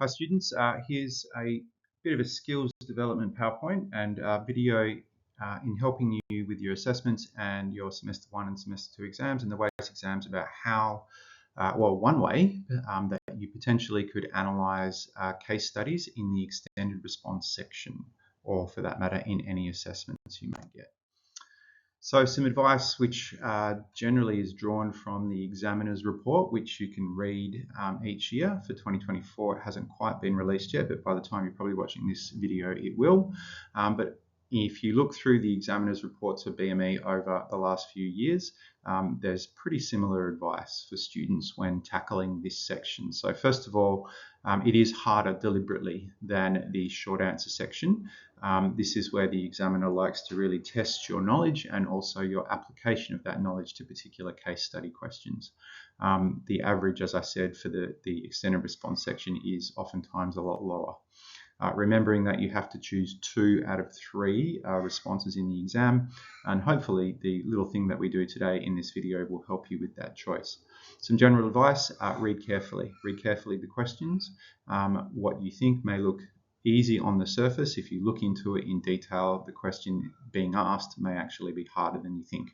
Hi students, here's a bit of a skills development PowerPoint and video in helping you with your assessments and your semester 1 and semester 2 exams and the WACE exams about how, one way that you potentially could analyse case studies in the extended response section, or for that matter in any assessments you may get. So some advice which generally is drawn from the examiner's report, which you can read each year for 2024. It hasn't quite been released yet, but by the time you're probably watching this video, it will. But if you look through the examiner's reports of BME over the last few years, there's pretty similar advice for students when tackling this section. So first of all, it is harder deliberately than the short answer section. This is where the examiner likes to really test your knowledge and also your application of that knowledge to particular case study questions. The average, as I said, for the extended response section is oftentimes a lot lower. Remembering that you have to choose 2 out of 3 responses in the exam, and hopefully the little thing that we do today in this video will help you with that choice. Some general advice: read carefully. Read carefully the questions. What you think may look easy on the surface, if you look into it in detail, the question being asked may actually be harder than you think.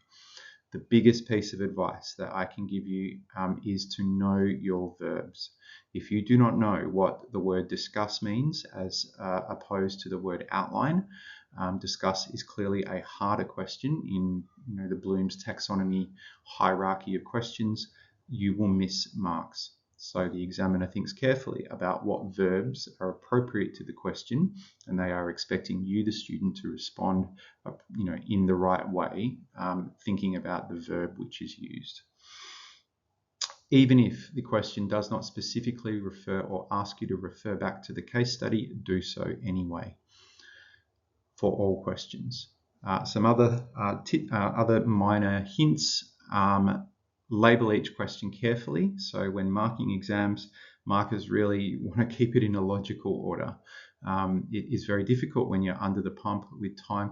The biggest piece of advice that I can give you is to know your verbs. If you do not know what the word discuss means as opposed to the word outline, discuss is clearly a harder question in the Bloom's taxonomy hierarchy of questions. You will miss marks. So the examiner thinks carefully about what verbs are appropriate to the question, and they are expecting you, the student, to respond in the right way, thinking about the verb which is used. Even if the question does not specifically refer or ask you to refer back to the case study, do so anyway for all questions. Some other minor hints. Label each question carefully. So when marking exams, markers really want to keep it in a logical order. It is very difficult when you're under the pump with time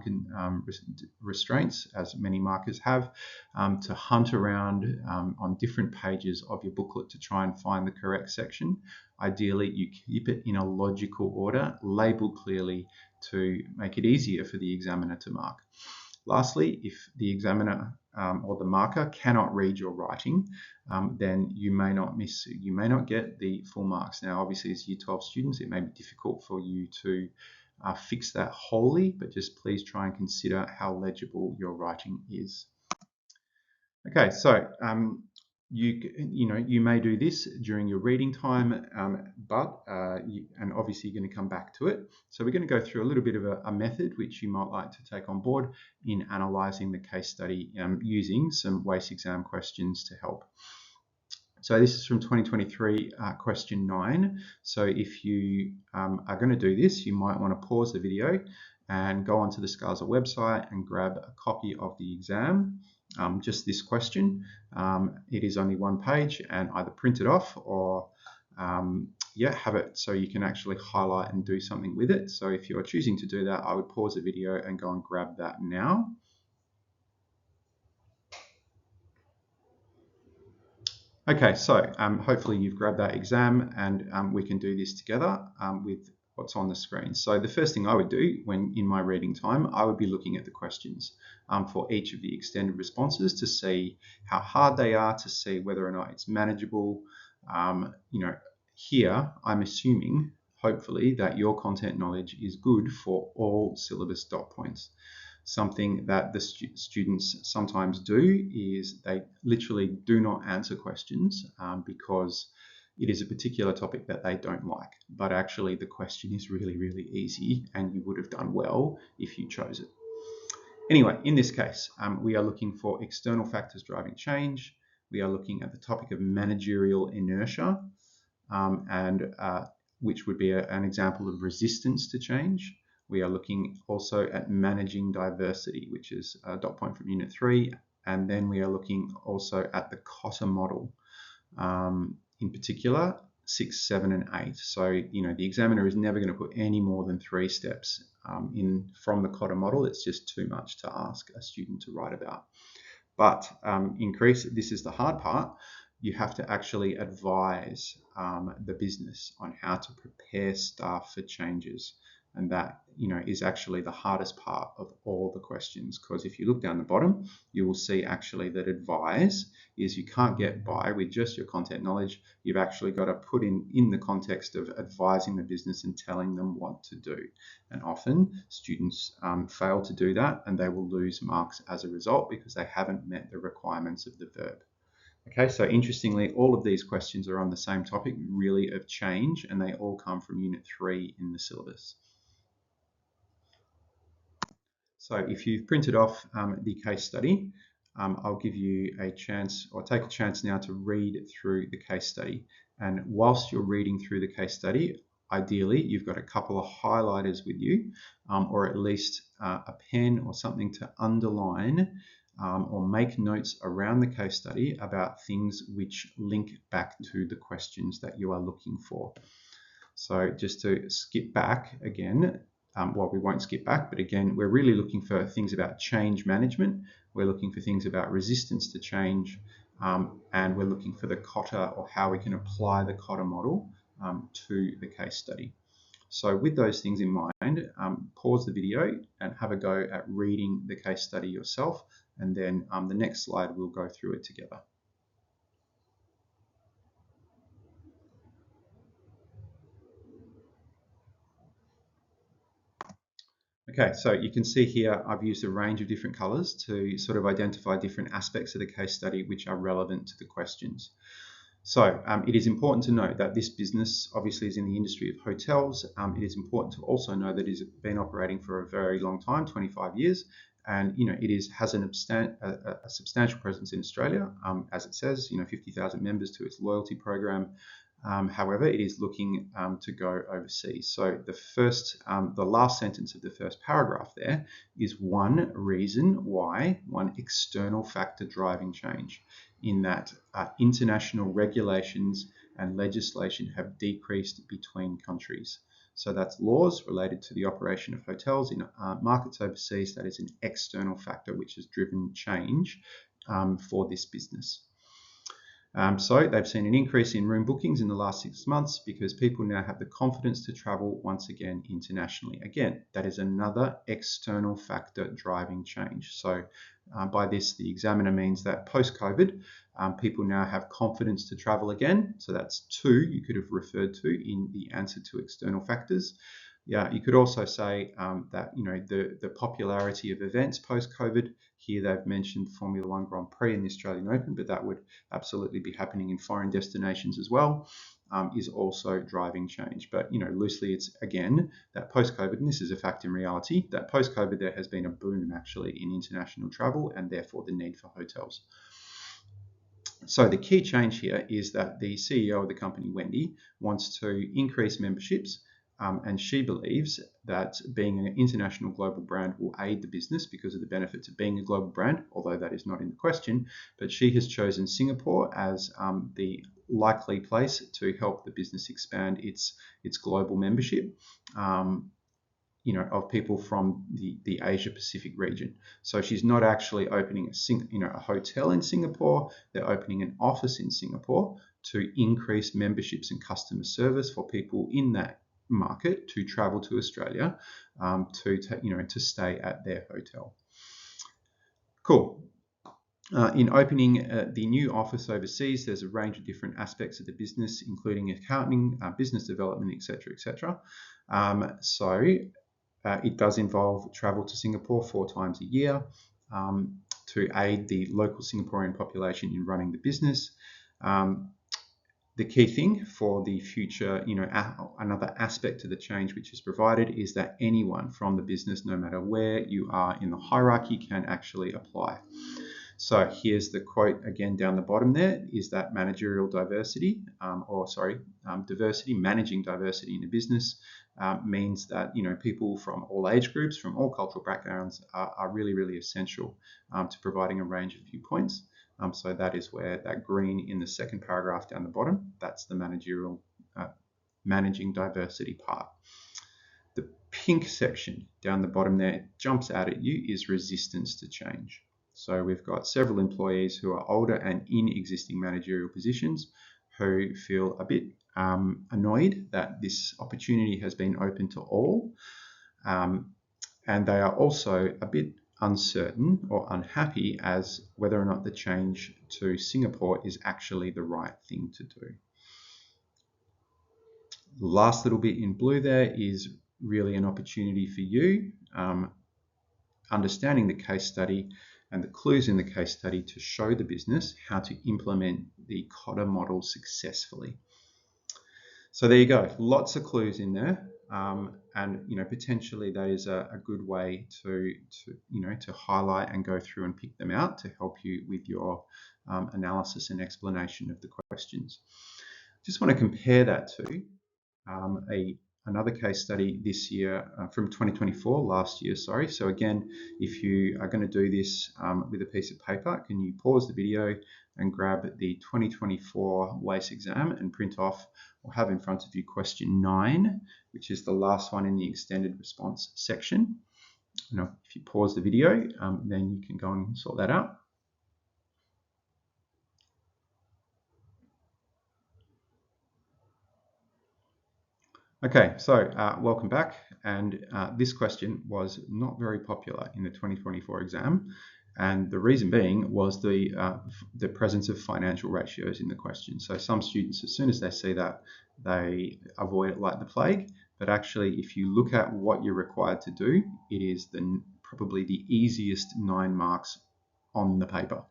restraints, as many markers have, to hunt around on different pages of your booklet to try and find the correct section. Ideally, you keep it in a logical order, labeled clearly to make it easier for the examiner to mark. Lastly, if the examiner or the marker cannot read your writing, then you may not get the full marks. Now, obviously, as Year 12 students, it may be difficult for you to fix that wholly, but just please try and consider how legible your writing is. Okay, so you may do this during your reading time, and obviously you're going to come back to it. So we're going to go through a little bit of a method which you might like to take on board in analysing the case study using some WACE exam questions to help. So this is from 2023, question 9. So if you are going to do this, you might want to pause the video and go onto the SCARSA website and grab a copy of the exam. Just this question. It is only 1 page, and either print it off or have it so you can actually highlight and do something with it. So if you're choosing to do that, I would pause the video and go and grab that now. Okay, so hopefully you've grabbed that exam, and we can do this together with what's on the screen. So the first thing I would do when in my reading time, I would be looking at the questions for each of the extended responses to see how hard they are, to see whether or not it's manageable. Here I'm assuming, hopefully, that your content knowledge is good for all syllabus dot points. Something that the students sometimes do is they literally do not answer questions because it is a particular topic that they don't like, but actually the question is really, really easy and you would have done well if you chose it. Anyway, in this case, we are looking for external factors driving change. We are looking at the topic of managerial inertia, which would be an example of resistance to change. We are looking also at managing diversity, which is a dot point from Unit 3. And then we are looking also at the Cotter model, in particular, 6, 7, and 8. So, the examiner is never going to put any more than 3 steps from the Cotter model. It's just too much to ask a student to write about. But this is the hard part. you have to actually advise the business on how to prepare staff for changes. And that, is actually the hardest part of all the questions, because if you look down the bottom, you will see actually that advise is you can't get by with just your content knowledge. You've actually got to put in the context of advising the business and telling them what to do. And often students fail to do that, and they will lose marks as a result because they haven't met the requirements of the verb. Okay, so interestingly, all of these questions are on the same topic, really, of change, and they all come from Unit 3 in the syllabus. So if you've printed off the case study, I'll give you a chance, or take a chance now, to read through the case study. And whilst you're reading through the case study, ideally, you've got a couple of highlighters with you, or at least a pen or something to underline or make notes around the case study about things which link back to the questions that you are looking for. So just to skip back again, well, we won't skip back, but again, we're really looking for things about change management. We're looking for things about resistance to change, and we're looking for the Kotter, or how we can apply the Kotter model to the case study. So with those things in mind, pause the video and have a go at reading the case study yourself, and then the next slide, we'll go through it together. Okay, so you can see here I've used a range of different colors to sort of identify different aspects of the case study which are relevant to the questions. So it is important to note that this business obviously is in the industry of hotels. It is important to also know that it has been operating for a very long time, 25 years, and it has a substantial presence in Australia, as it says, 50,000 members to its loyalty program. However, it is looking to go overseas. So the last sentence of the first paragraph there is one reason why, one external factor driving change, in that international regulations and legislation have decreased between countries. So that's laws related to the operation of hotels in markets overseas. That is an external factor which has driven change for this business. So they've seen an increase in room bookings in the last 6 months because people now have the confidence to travel once again internationally. Again, that is another external factor driving change. So by this, the examiner means that post-COVID, people now have confidence to travel again. So that's 2 you could have referred to in the answer to external factors. Yeah, you could also say that the popularity of events post-COVID. Here they've mentioned Formula One Grand Prix and the Australian Open, but that would absolutely be happening in foreign destinations as well, is also driving change. But loosely, it's again that post-COVID, and this is a fact in reality, that post-COVID there has been a boom actually in international travel, and therefore the need for hotels. So the key change here is that the CEO of the company, Wendy, wants to increase memberships. And she believes that being an international global brand will aid the business because of the benefits of being a global brand, although that is not in the question. But she has chosen Singapore as the likely place to help the business expand its global membership. Of people from the Asia Pacific region. So she's not actually opening a hotel in Singapore. They're opening an office in Singapore to increase memberships and customer service for people in that market to travel to Australia to stay at their hotel. Cool. In opening the new office overseas, there's a range of different aspects of the business, including accounting, business development, etc., etc. So it does involve travel to Singapore 4 times a year to aid the local Singaporean population in running the business. The key thing for the future, another aspect to the change which is provided is that anyone from the business, no matter where you are in the hierarchy, can actually apply. So here's the quote again down the bottom there, is that managerial diversity, diversity, managing diversity in a business means that, people from all age groups, from all cultural backgrounds are really, really essential to providing a range of viewpoints. So that is where that green in the second paragraph down the bottom, that's the managerial managing diversity part. The pink section down the bottom there jumps out at you is resistance to change. So we've got several employees who are older and in existing managerial positions who feel a bit annoyed that this opportunity has been open to all. And they are also a bit uncertain or unhappy as whether or not the change to Singapore is actually the right thing to do. The last little bit in blue there is really an opportunity for you, understanding the case study and the clues in the case study to show the business how to implement the Cotter model successfully. So there you go, lots of clues in there, and potentially that is a good way to highlight and go through and pick them out to help you with your analysis and explanation of the questions. Just want to compare that to another case study this year from 2024, last year, sorry. So again, if you are going to do this with a piece of paper, can you pause the video and grab the 2024 WACE exam and print off or have in front of you question 9, which is the last one in the extended response section. Now, if you pause the video, then you can go and sort that out. Okay, so welcome back. And this question was not very popular in the 2024 exam. And the reason being was the presence of financial ratios in the question. So some students, as soon as they see that, they avoid it like the plague. But actually, if you look at what you're required to do, it is probably the easiest 9 marks on the paper.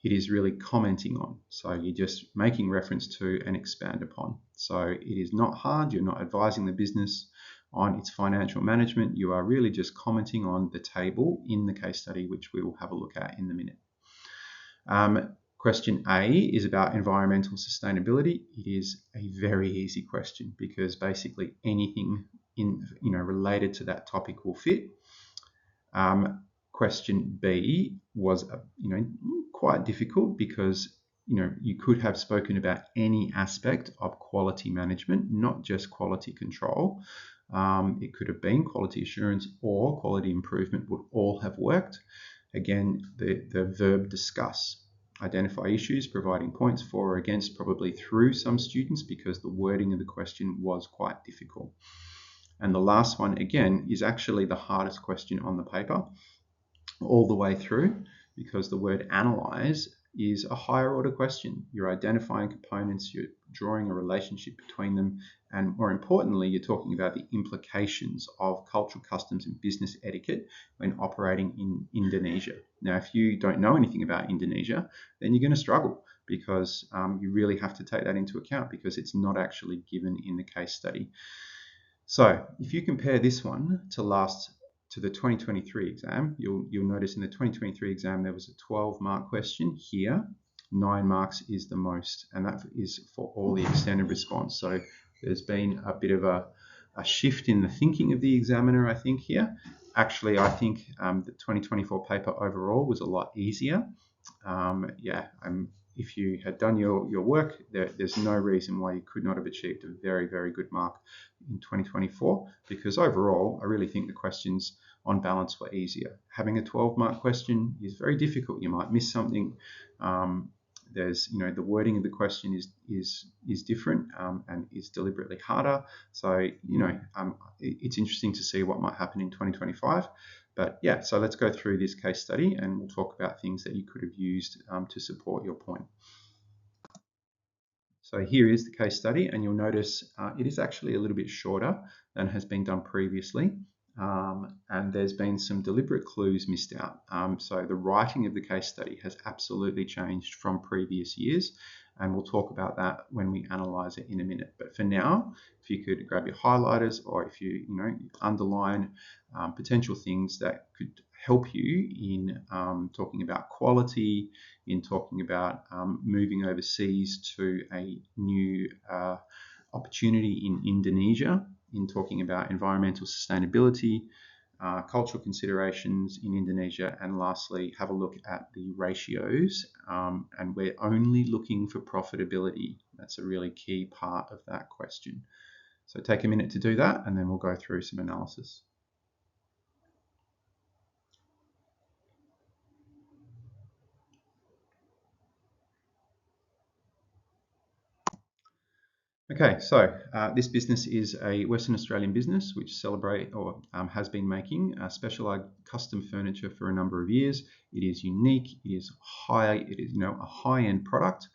It is really commenting on. So you're just making reference to and expand upon. So it is not hard. You're not advising the business on its financial management. You are really just commenting on the table in the case study, which we will have a look at in a minute. Question A is about environmental sustainability. It is a very easy question because basically anything related to that topic will fit. Question B was quite difficult because you could have spoken about any aspect of quality management, not just quality control. It could have been quality assurance or quality improvement would all have worked. Again, the verb discuss. Identify issues, providing points for or against probably through some students because the wording of the question was quite difficult. And the last one, again, is actually the hardest question on the paper all the way through because the word analyze is a higher order question. You're identifying components, you're drawing a relationship between them, and more importantly, you're talking about the implications of cultural customs and business etiquette when operating in Indonesia. Now, if you don't know anything about Indonesia, then you're going to struggle because you really have to take that into account because it's not actually given in the case study. So if you compare this one to the 2023 exam, you'll notice in the 2023 exam there was a 12-mark question. Here, 9 marks is the most, and that is for all the extended response. So there's been a bit of a shift in the thinking of the examiner, I think, here. Actually, I think the 2024 paper overall was a lot easier. If you had done your work, there's no reason why you could not have achieved a very, very good mark in 2024, because overall, I really think the questions on balance were easier. Having a 12-mark question is very difficult. You might miss something. There's, the wording of the question is different and is deliberately harder. So, it's interesting to see what might happen in 2025. But yeah, so let's go through this case study and we'll talk about things that you could have used to support your point. So here is the case study, and you'll notice it is actually a little bit shorter than has been done previously. And there's been some deliberate clues missed out. So the writing of the case study has absolutely changed from previous years, and we'll talk about that when we analyze it in a minute. But for now, if you could grab your highlighters, or if you underline potential things that could help you in talking about quality, in talking about moving overseas to a new opportunity in Indonesia, in talking about environmental sustainability, cultural considerations in Indonesia, and lastly, have a look at the ratios. And we're only looking for profitability. That's a really key part of that question. So take a minute to do that, and then we'll go through some analysis. Okay, so this business is a Western Australian business which has been making specialised custom furniture for a number of years. It is unique. It is a high-end product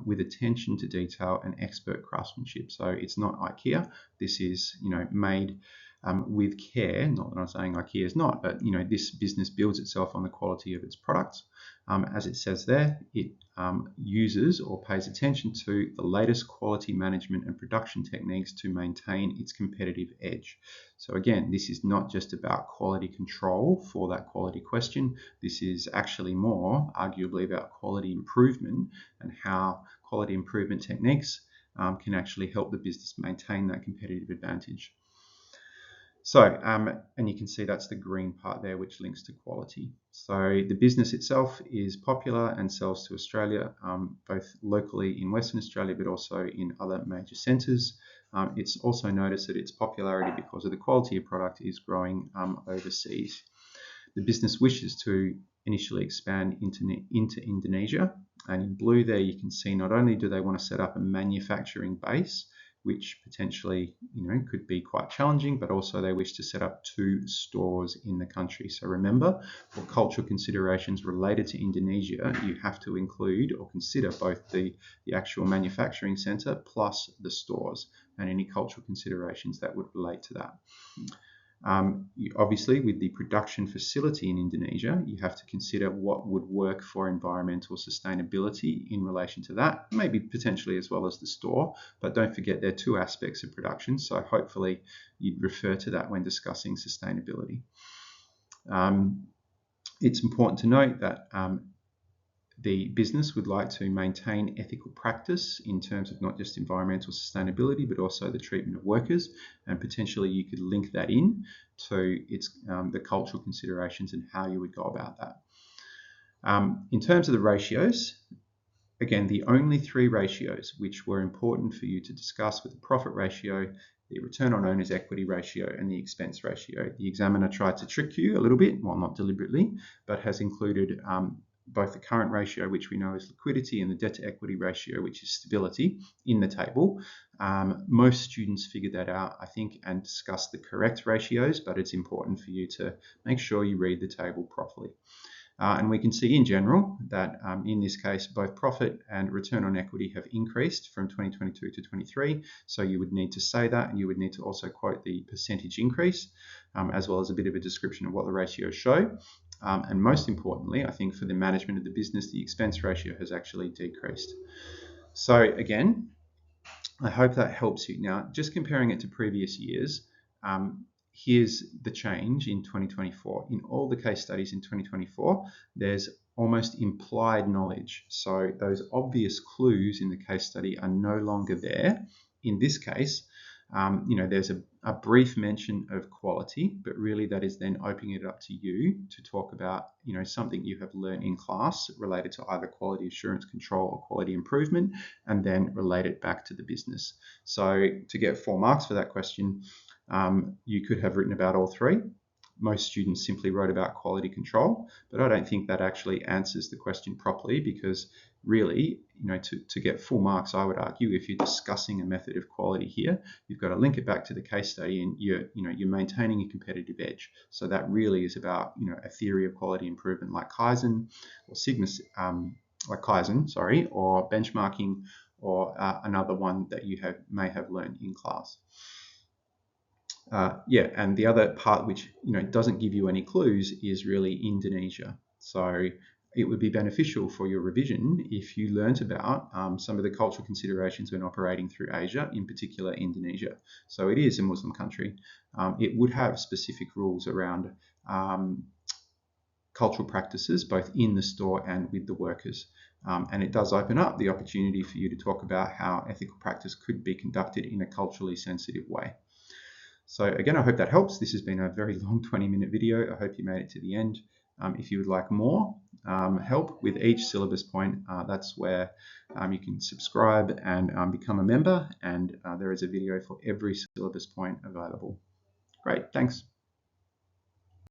with attention to detail and expert craftsmanship. So it's not IKEA. This is made with care. Not that I'm saying IKEA is not, but this business builds itself on the quality of its products. As it says there, it uses or pays attention to the latest quality management and production techniques to maintain its competitive edge. So again, this is not just about quality control for that quality question. This is actually more arguably about quality improvement and how quality improvement techniques can actually help the business maintain that competitive advantage. So, and you can see that's the green part there, which links to quality. So the business itself is popular and sells to Australia, both locally in Western Australia, but also in other major centres. It's also noticed that its popularity because of the quality of product is growing overseas. The business wishes to initially expand into Indonesia. And in blue there, you can see not only do they want to set up a manufacturing base, which potentially could be quite challenging, but also they wish to set up 2 stores in the country. So remember, for cultural considerations related to Indonesia, you have to include or consider both the actual manufacturing centre plus the stores and any cultural considerations that would relate to that. Obviously, with the production facility in Indonesia, you have to consider what would work for environmental sustainability in relation to that, maybe potentially as well as the store. But don't forget there are 2 aspects of production, so hopefully you'd refer to that when discussing sustainability. It's important to note that the business would like to maintain ethical practice in terms of not just environmental sustainability, but also the treatment of workers. And potentially you could link that in to the cultural considerations and how you would go about that. In terms of the ratios, again, the only 3 ratios which were important for you to discuss were the profit ratio, the return on owner's equity ratio, and the expense ratio. The examiner tried to trick you a little bit, well, not deliberately, but has included both the current ratio, which we know is liquidity, and the debt to equity ratio, which is stability, in the table. Most students figured that out, I think, and discussed the correct ratios, but it's important for you to make sure you read the table properly. And we can see in general that in this case, both profit and return on equity have increased from 2022 to 23. So you would need to say that, and you would need to also quote the percentage increase, as well as a bit of a description of what the ratios show. And most importantly, I think for the management of the business, the expense ratio has actually decreased. So again, I hope that helps you. Now, just comparing it to previous years, here's the change in 2024. In all the case studies in 2024, there's almost implied knowledge. So those obvious clues in the case study are no longer there. In this case, there's a brief mention of quality, but really that is then opening it up to you to talk about, something you have learned in class related to either quality assurance control or quality improvement, and then relate it back to the business. So to get 4 marks for that question, you could have written about all 3. Most students simply wrote about quality control, but I don't think that actually answers the question properly, because really, to get full marks, I would argue, if you're discussing a method of quality here, you've got to link it back to the case study, and you're maintaining a competitive edge. So that really is about, a theory of quality improvement like Kaizen or or benchmarking, or another one that you may have learned in class. And the other part which doesn't give you any clues is really Indonesia. So it would be beneficial for your revision if you learnt about some of the cultural considerations when operating through Asia, in particular Indonesia. So it is a Muslim country. It would have specific rules around cultural practices, both in the store and with the workers. And it does open up the opportunity for you to talk about how ethical practice could be conducted in a culturally sensitive way. So again, I hope that helps. This has been a very long 20-minute video. I hope you made it to the end. If you would like more help with each syllabus point, that's where you can subscribe and become a member. And there is a video for every syllabus point available. Great, thanks.